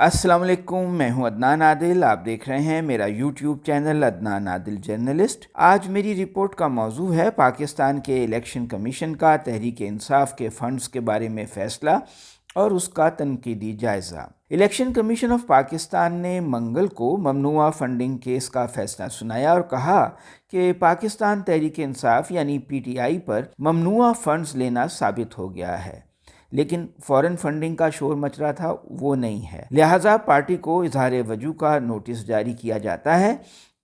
السلام علیکم، میں ہوں عدنان عادل۔ آپ دیکھ رہے ہیں میرا یوٹیوب چینل عدنان عادل جرنلسٹ۔ آج میری رپورٹ کا موضوع ہے پاکستان کے الیکشن کمیشن کا تحریک انصاف کے فنڈز کے بارے میں فیصلہ اور اس کا تنقیدی جائزہ۔ الیکشن کمیشن آف پاکستان نے منگل کو ممنوعہ فنڈنگ کیس کا فیصلہ سنایا اور کہا کہ پاکستان تحریک انصاف یعنی P T I per ممنوعہ funds لینا ثابت ہو گیا ہے، لیکن فورن فنڈنگ کا شور مچ رہا تھا وہ نہیں ہے، لہٰذا پارٹی کو اظہار وجوہ کا نوٹس جاری کیا جاتا ہے۔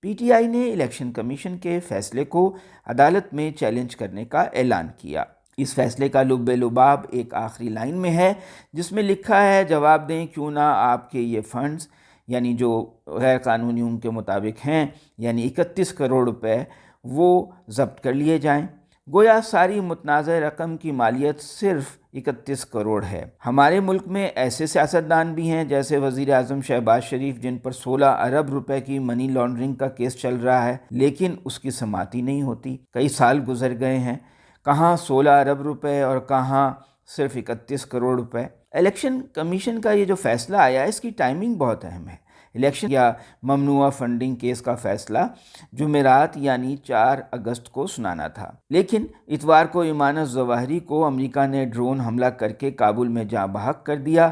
پی ٹی آئی نے الیکشن کمیشن کے فیصلے کو عدالت میں چیلنج کرنے کا اعلان کیا۔ اس فیصلے کا لب لباب ایک آخری لائن میں ہے جس میں لکھا ہے، جواب دیں کیوں نہ آپ کے یہ فنڈز یعنی جو غیر قانونی ان کے مطابق ہیں یعنی 31 کروڑ روپے وہ ضبط کر لیے جائیں۔ گویا ساری متنازع رقم کی مالیت صرف 31 کروڑ ہے۔ ہمارے ملک میں ایسے سیاستدان بھی ہیں جیسے وزیر اعظم شہباز شریف جن پر 16 ارب روپے کی منی لانڈرنگ کا کیس چل رہا ہے، لیکن اس کی سماعتی نہیں ہوتی۔ کئی سال گزر گئے ہیں، کہاں 16 ارب روپے اور کہاں صرف 31 کروڑ روپے۔ الیکشن کمیشن کا یہ جو فیصلہ آیا ہے اس کی ٹائمنگ بہت اہم ہے۔ الیکشن یا ممنوعہ فنڈنگ کیس کا فیصلہ جمعرات یعنی 4 اگست کو سنانا تھا، لیکن اتوار کو ایمان الظواہری کو امریکہ نے ڈرون حملہ کر کے کابل میں جاں بحق کر دیا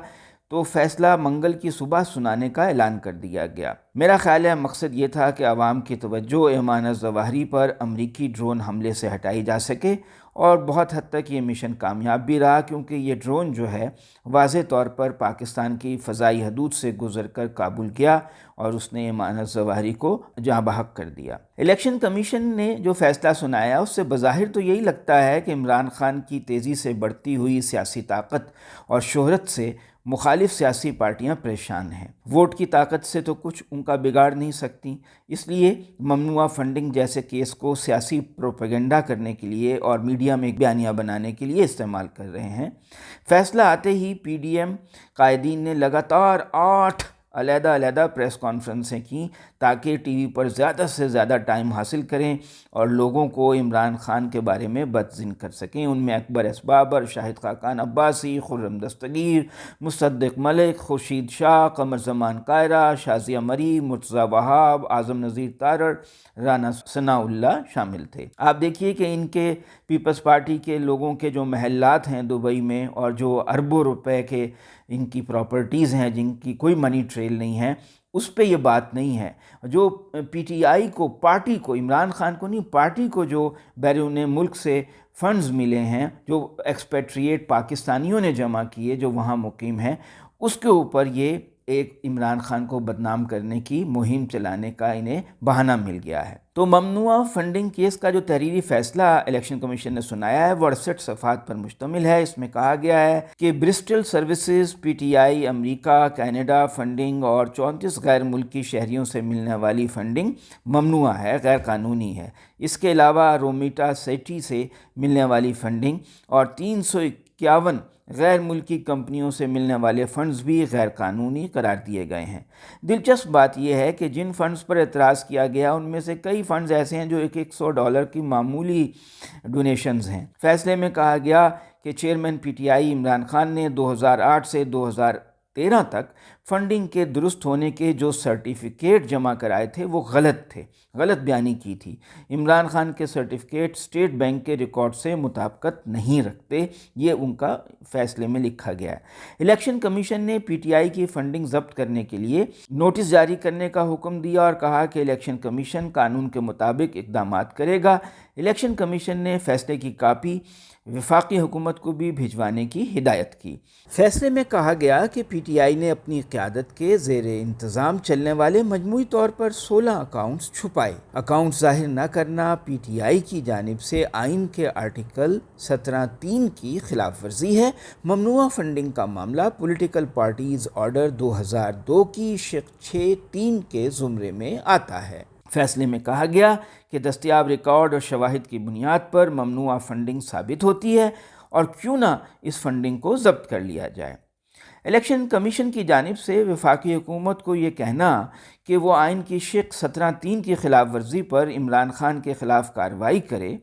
تو فیصلہ منگل کی صبح سنانے کا اعلان کر دیا گیا۔ میرا خیال ہے مقصد یہ تھا کہ عوام کی توجہ ایمان الظواہری پر امریکی ڈرون حملے سے ہٹائی جا سکے، اور بہت حد تک یہ مشن کامیاب بھی رہا کیونکہ یہ ڈرون جو ہے واضح طور پر پاکستان کی فضائی حدود سے گزر کر کابل گیا اور اس نے ایمان الظواہری کو جاں بحق کر دیا۔ الیکشن کمیشن نے جو فیصلہ سنایا اس سے بظاہر تو یہی لگتا ہے کہ عمران خان کی تیزی سے بڑھتی ہوئی سیاسی طاقت اور شہرت سے مخالف سیاسی پارٹیاں پریشان ہیں، ووٹ کی طاقت سے تو کچھ ان کا بگاڑ نہیں سکتی، اس لیے ممنوعہ فنڈنگ جیسے کیس کو سیاسی پروپیگنڈا کرنے کے لیے اور میڈیا میں بیانیہ بنانے کے لیے استعمال کر رہے ہیں۔ فیصلہ آتے ہی پی ڈی ایم قائدین نے لگاتار 8 علیحدہ پریس کانفرنسیں کیں تاکہ ٹی وی پر زیادہ سے زیادہ ٹائم حاصل کریں اور لوگوں کو عمران خان کے بارے میں بدظن کر سکیں۔ ان میں اکبر اسبابر، شاہد خاقان عباسی، خرم دستگیر، مصدق ملک، خورشید شاہ، قمر زمان قائرہ، شازیہ مریم، مرتضیٰ وہاب، اعظم نذیر تارڑ، رانا ثناء اللہ شامل تھے۔ آپ دیکھیے کہ ان کے پیپلز پارٹی کے لوگوں کے جو محلات ہیں دبئی میں اور جو اربوں روپے کے ان کی پراپرٹیز ہیں جن کی کوئی منی ٹریل نہیں ہے، اس پہ یہ بات نہیں ہے۔ جو پی ٹی آئی کو، پارٹی کو، عمران خان کو نہیں، پارٹی کو جو بیرون ملک سے فنڈز ملے ہیں، جو ایکسپیٹریٹ پاکستانیوں نے جمع کیے جو وہاں مقیم ہیں، اس کے اوپر یہ ایک عمران خان کو بدنام کرنے کی مہم چلانے کا انہیں بہانہ مل گیا ہے۔ تو ممنوعہ فنڈنگ کیس کا جو تحریری فیصلہ الیکشن کمیشن نے سنایا ہے وہ 68 صفحات پر مشتمل ہے۔ اس میں کہا گیا ہے کہ Bristol services, P T I, America, Canada funding اور 34 غیر ملکی شہریوں سے ملنے والی فنڈنگ ممنوع ہے، غیر قانونی ہے۔ اس کے علاوہ رومیٹا سیٹی سے ملنے والی فنڈنگ اور 351 غیر ملکی کمپنیوں سے ملنے والے فنڈز بھی غیر قانونی قرار دیے گئے ہیں۔ دلچسپ بات یہ ہے کہ جن فنڈز پر اعتراض کیا گیا ان میں سے کئی فنڈز ایسے ہیں جو $100 کی معمولی ڈونیشنز ہیں۔ فیصلے میں کہا گیا کہ chairman P T I Imran Khan نے 2008 سے 2013 تک فنڈنگ کے درست ہونے کے جو سرٹیفکیٹ جمع کرائے تھے وہ غلط تھے، غلط بیانی کی تھی۔ عمران خان کے سرٹیفکیٹ اسٹیٹ بینک کے ریکارڈ سے مطابقت نہیں رکھتے، یہ ان کا فیصلے میں لکھا گیا ہے۔ الیکشن کمیشن نے پی ٹی آئی کی فنڈنگ ضبط کرنے کے لیے نوٹس جاری کرنے کا حکم دیا اور کہا کہ الیکشن کمیشن قانون کے مطابق اقدامات کرے گا۔ الیکشن کمیشن نے فیصلے کی کاپی وفاقی حکومت کو بھی بھجوانے کی ہدایت کی۔ فیصلے میں کہا گیا کہ پی ٹی آئی نے اپنی قیادت کے زیر انتظام چلنے والے مجموعی طور پر 16 اکاؤنٹس چھپائے۔ اکاؤنٹ ظاہر نہ کرنا پی ٹی آئی کی جانب سے آئین کے آرٹیکل 17(3) کی خلاف ورزی ہے۔ ممنوعہ فنڈنگ کا معاملہ پولیٹیکل پارٹیز آرڈر 2002 کی شق 6(3) کے زمرے میں آتا ہے۔ فیصلے میں کہا گیا کہ دستیاب ریکارڈ اور شواہد کی بنیاد پر ممنوعہ فنڈنگ ثابت ہوتی ہے اور کیوں نہ اس فنڈنگ کو ضبط کر لیا جائے۔ الیکشن کمیشن کی جانب سے وفاقی حکومت کو یہ کہنا کہ وہ آئین کی شق 17(3) کی خلاف ورزی پر عمران خان کے خلاف کارروائی کرے،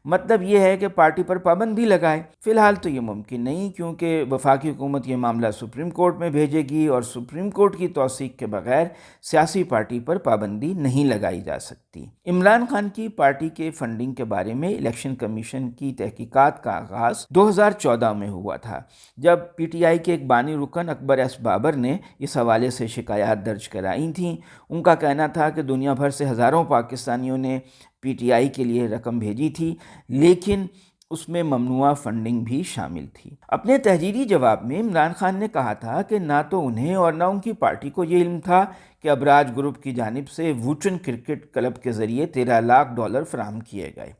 مطلب یہ ہے کہ پارٹی پر پابندی لگائے۔ فی الحال تو یہ ممکن نہیں، کیونکہ وفاقی حکومت یہ معاملہ سپریم کورٹ میں بھیجے گی اور سپریم کورٹ کی توثیق کے بغیر سیاسی پارٹی پر پابندی نہیں لگائی جا سکتی۔ عمران خان کی پارٹی کے فنڈنگ کے بارے میں الیکشن کمیشن کی تحقیقات کا آغاز 2014 میں ہوا تھا، جب پی ٹی آئی کے ایک بانی رکن اکبر ایس بابر نے اس حوالے سے شکایات درج کرائی تھیں۔ ان کا کہنا تھا کہ دنیا بھر سے ہزاروں پاکستانیوں نے پی ٹی آئی کے لیے رقم بھیجی تھی، لیکن اس میں ممنوعہ فنڈنگ بھی شامل تھی۔ اپنے تحریری جواب میں عمران خان نے کہا تھا کہ نہ تو انہیں اور نہ ان کی پارٹی کو یہ علم تھا کہ ابراج گروپ کی جانب سے ووٹن کرکٹ کلب کے ذریعے $13 لاکھ فراہم کیے گئے۔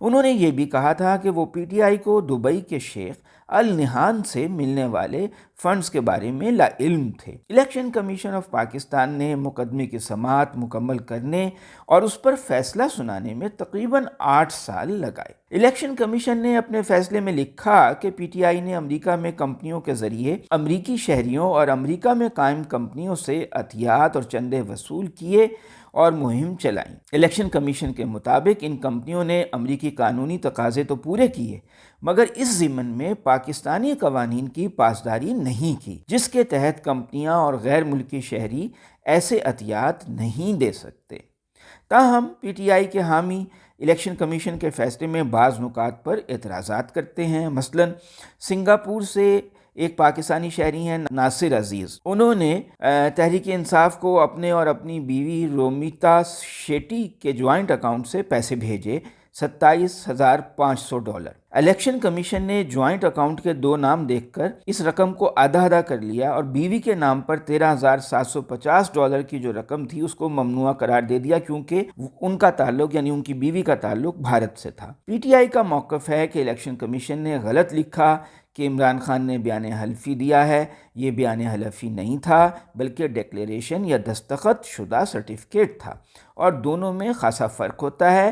انہوں نے یہ بھی کہا تھا کہ وہ پی ٹی آئی کو دبئی کے شیخ النہان سے ملنے والے فنڈز کے بارے میں لا علم تھے۔ الیکشن کمیشن آف پاکستان نے مقدمے کی سماعت مکمل کرنے اور اس پر فیصلہ سنانے میں تقریباً 8 سال لگائے۔ الیکشن کمیشن نے اپنے فیصلے میں لکھا کہ پی ٹی آئی نے امریکہ میں کمپنیوں کے ذریعے امریکی شہریوں اور امریکہ میں قائم کمپنیوں سے عطیات اور چندے وصول کیے اور مہم چلائیں۔ الیکشن کمیشن کے مطابق ان کمپنیوں نے امریکی قانونی تقاضے تو پورے کیے، مگر اس ضمن میں پاکستانی قوانین کی پاسداری نہیں کی، جس کے تحت کمپنیاں اور غیر ملکی شہری ایسے عطیات نہیں دے سکتے۔ تاہم پی ٹی آئی کے حامی الیکشن کمیشن کے فیصلے میں بعض نکات پر اعتراضات کرتے ہیں۔ مثلاً سنگاپور سے ایک پاکستانی شہری ہیں ناصر عزیز، انہوں نے تحریک انصاف کو اپنے اور اپنی بیوی رومیتا شیٹی کے جوائنٹ اکاؤنٹ سے پیسے بھیجے $27,500۔ الیکشن کمیشن نے جوائنٹ اکاؤنٹ کے 2 نام دیکھ کر اس رقم کو آدھا آدھا کر لیا اور بیوی کے نام پر $13,750 کی جو رقم تھی اس کو ممنوع قرار دے دیا، کیونکہ ان کا تعلق یعنی ان کی بیوی کا تعلق بھارت سے تھا۔ پی ٹی آئی کا موقف ہے کہ الیکشن کمیشن نے غلط لکھا کہ عمران خان نے بیان حلفی دیا ہے۔ یہ بیان حلفی نہیں تھا، بلکہ ڈیکلیریشن یا دستخط شدہ سرٹیفکیٹ تھا، اور دونوں میں خاصا فرق ہوتا ہے۔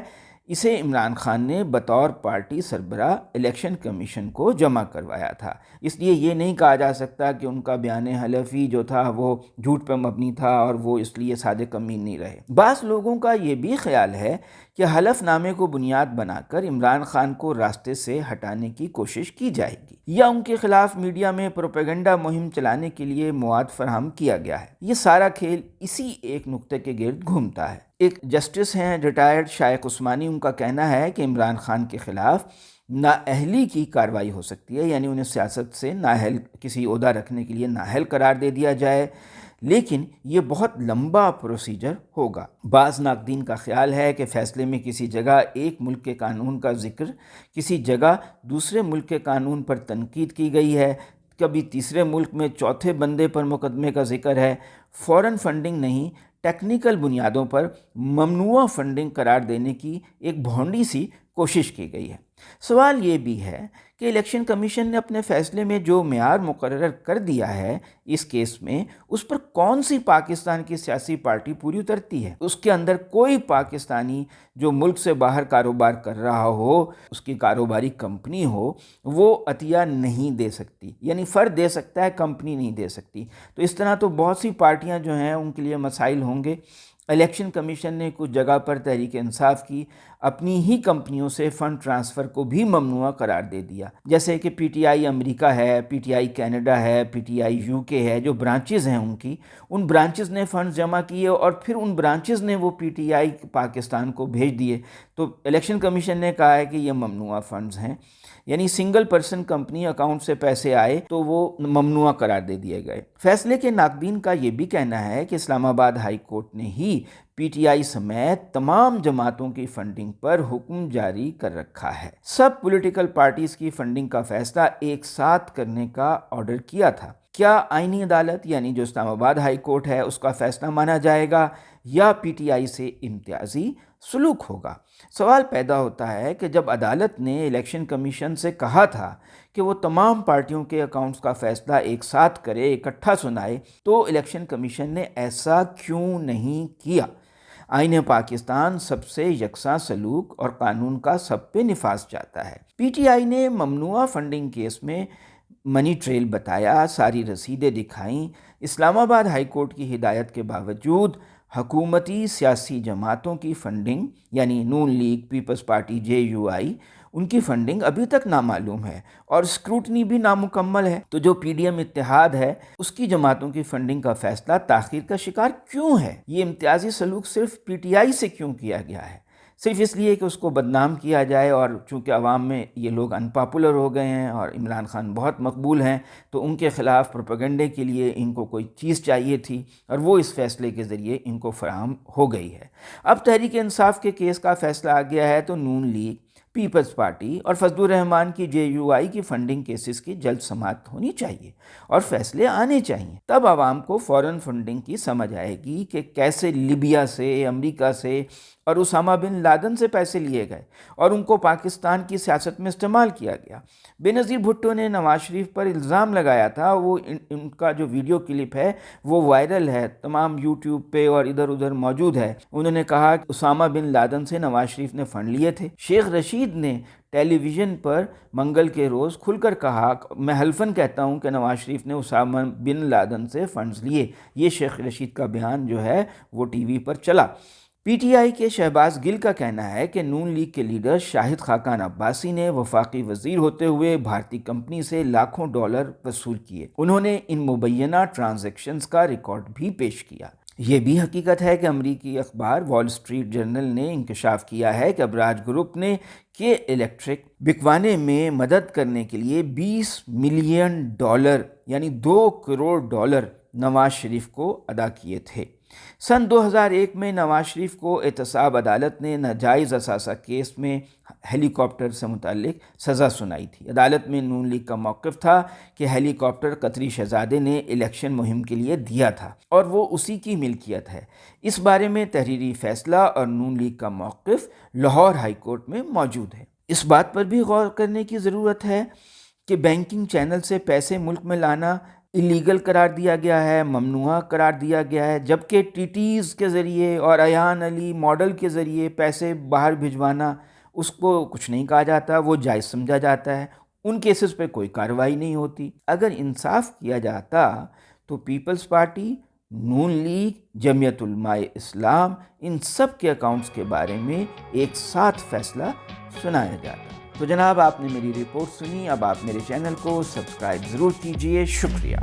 اسے عمران خان نے بطور پارٹی سربراہ الیکشن کمیشن کو جمع کروایا تھا، اس لیے یہ نہیں کہا جا سکتا کہ ان کا بیان حلفی جو تھا وہ جھوٹ پر مبنی تھا اور وہ اس لیے صادق امین نہیں رہے۔ بعض لوگوں کا یہ بھی خیال ہے کہ حلف نامے کو بنیاد بنا کر عمران خان کو راستے سے ہٹانے کی کوشش کی جائے گی، یا ان کے خلاف میڈیا میں پروپیگنڈا مہم چلانے کے لیے مواد فراہم کیا گیا ہے۔ یہ سارا کھیل اسی ایک نقطے کے گرد گھومتا ہے۔ ایک جسٹس ہیں ریٹائرڈ شائق عثمانی، ان کا کہنا ہے کہ عمران خان کے خلاف نااہلی کی کارروائی ہو سکتی ہے، یعنی انہیں سیاست سے نااہل، کسی عہدہ رکھنے کے لیے نااہل قرار دے دیا جائے، لیکن یہ بہت لمبا پروسیجر ہوگا۔ بعض ناقدین کا خیال ہے کہ فیصلے میں کسی جگہ ایک ملک کے قانون کا ذکر، کسی جگہ دوسرے ملک کے قانون پر تنقید کی گئی ہے، کبھی تیسرے ملک میں چوتھے بندے پر مقدمے کا ذکر ہے۔ فوراً فنڈنگ نہیں، ٹیکنیکل بنیادوں پر ممنوع فنڈنگ قرار دینے کی ایک بھونڈی سی کوشش کی گئی ہے۔ سوال یہ بھی ہے کہ الیکشن کمیشن نے اپنے فیصلے میں جو معیار مقرر کر دیا ہے اس کیس میں، اس پر کون سی پاکستان کی سیاسی پارٹی پوری اترتی ہے؟ اس کے اندر کوئی پاکستانی جو ملک سے باہر کاروبار کر رہا ہو، اس کی کاروباری کمپنی ہو، وہ عطیہ نہیں دے سکتی، یعنی فرد دے سکتا ہے، کمپنی نہیں دے سکتی۔ تو اس طرح تو بہت سی پارٹیاں جو ہیں ان کے لیے مسائل ہوں گے۔ الیکشن کمیشن نے کچھ جگہ پر تحریک انصاف کی اپنی ہی کمپنیوں سے فنڈ ٹرانسفر کو بھی ممنوع قرار دے دیا، جیسے کہ پی ٹی آئی امریکہ ہے، پی ٹی آئی کینیڈا ہے، پی ٹی آئی یو کے ہے، جو برانچز ہیں ان برانچز نے فنڈز جمع کیے اور پھر ان برانچز نے وہ پی ٹی آئی پاکستان کو بھیج دیے۔ تو الیکشن کمیشن نے کہا ہے کہ یہ ممنوع فنڈز ہیں، یعنی سنگل پرسن کمپنی اکاؤنٹ سے پیسے آئے تو وہ ممنوع قرار دے دیے گئے۔ فیصلے کے ناقدین کا یہ بھی کہنا ہے کہ اسلام آباد ہائی کورٹ نے ہی پی ٹی آئی سمیت تمام جماعتوں کی فنڈنگ پر حکم جاری کر رکھا ہے۔ سب پولیٹیکل پارٹیز کی فنڈنگ کا فیصلہ ایک ساتھ کرنے کا آرڈر کیا تھا۔ کیا آئینی عدالت یعنی جو اسلام آباد ہائی کورٹ ہے اس کا فیصلہ مانا جائے گا یا پی ٹی آئی سے امتیازی سلوک ہوگا؟ سوال پیدا ہوتا ہے کہ جب عدالت نے الیکشن کمیشن سے کہا تھا کہ وہ تمام پارٹیوں کے اکاؤنٹس کا فیصلہ ایک ساتھ کرے، اکٹھا سنائے، تو الیکشن کمیشن نے ایسا کیوں نہیں کیا؟ آئین پاکستان سب سے یکساں سلوک اور قانون کا سب پہ نفاذ چاہتا ہے۔ پی ٹی آئی نے ممنوع فنڈنگ کیس میں منی ٹریل بتایا، ساری رسیدیں دکھائیں۔ اسلام آباد ہائی کورٹ کی ہدایت کے باوجود حکومتی سیاسی جماعتوں کی فنڈنگ یعنی نون لیگ، پیپلز پارٹی، JUI، ان کی فنڈنگ ابھی تک نامعلوم ہے اور اسکروٹنی بھی نامکمل ہے۔ تو جو PDM اتحاد ہے اس کی جماعتوں کی فنڈنگ کا فیصلہ تاخیر کا شکار کیوں ہے؟ یہ امتیازی سلوک صرف PTI سے کیوں کیا گیا ہے؟ صرف اس لیے کہ اس کو بدنام کیا جائے، اور چونکہ عوام میں یہ لوگ ان پاپولر ہو گئے ہیں اور عمران خان بہت مقبول ہیں، تو ان کے خلاف پروپیگنڈے کے لیے ان کو کوئی چیز چاہیے تھی اور وہ اس فیصلے کے ذریعے ان کو فراہم ہو گئی ہے۔ اب تحریک انصاف کے کیس کا فیصلہ آ گیا ہے تو نون لیگ، پیپلز پارٹی اور فضل الرحمان کی JUI کی فنڈنگ کیسز کی جلد سماعت ہونی چاہیے اور فیصلے آنے چاہیے۔ تب عوام کو فوراً فنڈنگ کی سمجھ آئے گی کہ کیسے لیبیا سے، امریکہ سے اور اسامہ بن لادن سے پیسے لیے گئے اور ان کو پاکستان کی سیاست میں استعمال کیا گیا۔ بے نظیر بھٹو نے نواز شریف پر الزام لگایا تھا، وہ ان کا جو ویڈیو کلپ ہے وہ وائرل ہے، تمام YouTube پہ اور ادھر ادھر موجود ہے۔ انہوں نے کہا کہ اسامہ بن لادن سے نواز شریف نے فنڈ لیے تھے۔ شیخ رشید نے ٹیلی ویژن پر منگل کے روز کھل کر کہا، میں حلفاً کہتا ہوں کہ نواز شریف نے اسامہ بن لادن سے فنڈز لیے۔ یہ شیخ رشید کا بیان جو ہے وہ ٹی وی پر چلا۔ PTI کے شہباز گل کا کہنا ہے کہ نون لیگ کے لیڈر شاہد خاقان عباسی نے وفاقی وزیر ہوتے ہوئے بھارتی کمپنی سے لاکھوں ڈالر وصول کیے۔ انہوں نے ان مبینہ ٹرانزیکشنز کا ریکارڈ بھی پیش کیا۔ یہ بھی حقیقت ہے کہ امریکی اخبار وال اسٹریٹ جرنل نے انکشاف کیا ہے کہ ابراج گروپ نے کے الیکٹرک بکوانے میں مدد کرنے کے لیے $20 ملین یعنی $2 کروڑ نواز شریف کو ادا کیے تھے۔ سن 2001 میں نواز شریف کو احتساب عدالت نے ناجائز اثاثہ کیس میں ہیلی کاپٹر سے متعلق سزا سنائی تھی۔ عدالت میں نون لیگ کا موقف تھا کہ ہیلی کاپٹر قطری شہزادے نے الیکشن مہم کے لیے دیا تھا اور وہ اسی کی ملکیت ہے۔ اس بارے میں تحریری فیصلہ اور نون لیگ کا موقف لاہور ہائی کورٹ میں موجود ہے۔ اس بات پر بھی غور کرنے کی ضرورت ہے کہ بینکنگ چینل سے پیسے ملک میں لانا اللیگل قرار دیا گیا ہے، ممنوعہ قرار دیا گیا ہے، جبکہ TTs کے ذریعے اور ایان علی ماڈل کے ذریعے پیسے باہر بھجوانا اس کو کچھ نہیں کہا جاتا، وہ جائز سمجھا جاتا ہے۔ ان کیسز پہ کوئی کارروائی نہیں ہوتی۔ اگر انصاف کیا جاتا تو پیپلز پارٹی، نون لیگ، جمعیت علماء اسلام، ان سب کے اکاؤنٹس کے بارے میں ایک ساتھ فیصلہ سنایا جاتا۔ تو جناب، آپ نے میری رپورٹ سنی، اب آپ میرے چینل کو سبسکرائب ضرور کیجئے۔ شکریہ۔